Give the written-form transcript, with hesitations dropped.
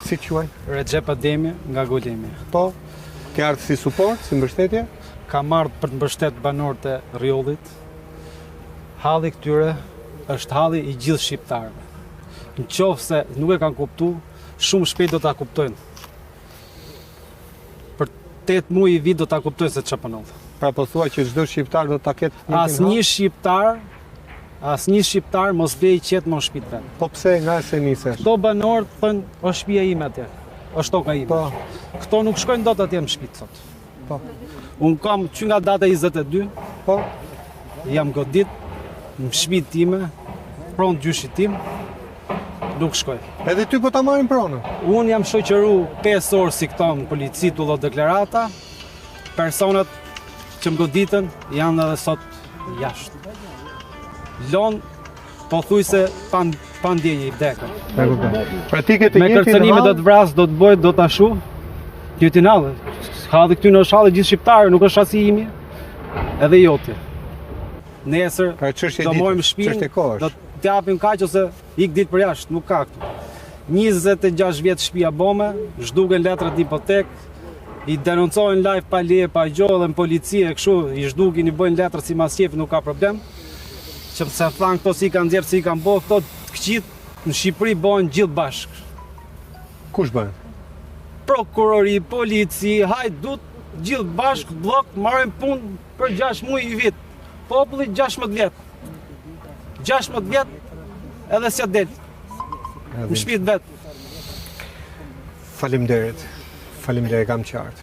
Si quaj? Recep Ademi nga Golemi. Po, ke ardhur si suport, si mbështetje? Kam ardhur për të mbështet banorët e Rjollit. Halli këtyre është halli i gjithë shqiptarëve. Në qoftë se nuk e kanë kuptuar, shumë shpejt do ta kuptojnë. Për 8 muaj i vit do ta kuptojnë se çfarë po ndodh. Pra po thua që çdo shqiptar do ta ketë Asnjë shqiptar mos vej qetë më në shtëpitë vet. Po pse nga se nisesh? Këto banorë thënë, o shtëpia ime atje, është toka ime. Po. Këto nuk shkojnë dot atje në shtëpi sot. Po. Unë kam që nga data 22, Po. jam godit në shtëpinë time, pronë gjyshit tim, nuk shkoj. Edhe ty po ta marrin pronën. Unë jam shoqëru 5 orë si këto në polici të ullo deklarata, personat që më goditën janë edhe sot jashtë. Lonë pothuajse pa ndjenjë i vdekën. Pra ti ke të Me njëjtin kërcënime do të vras, do të bëjt, do të ashu. Njëtin halli. Halli këty në është halli gjithë shqiptarë, nuk është asi imi. Edhe joti. Nesër Pra çështje do ditë, mojmë çështje shpinë, kohësh. do t'japim kaq ose ik ditë për jashtë, nuk ka këtu. 26 vjetë shtëpia bome, zhduken letrat hipotek, i denoncojnë live pa leje, pa gjohë dhe në polici e kështu, i zhdukin, i bëjnë letrat si masjef, nuk ka problem. Që se thanë këto si i kanë nxjerrë, si i kanë bo, këto të këqit në Shqipëri bojnë gjithë bashkë. Kush bën? Prokurori, polici, hajdut, gjithë bashkë, blok, marrin punë për 6 muaj i vit. Populli 16 vjet. 16 vjet edhe s'ja del. Në shtëpitë vet. Faleminderit. Faleminderit, kam qartë.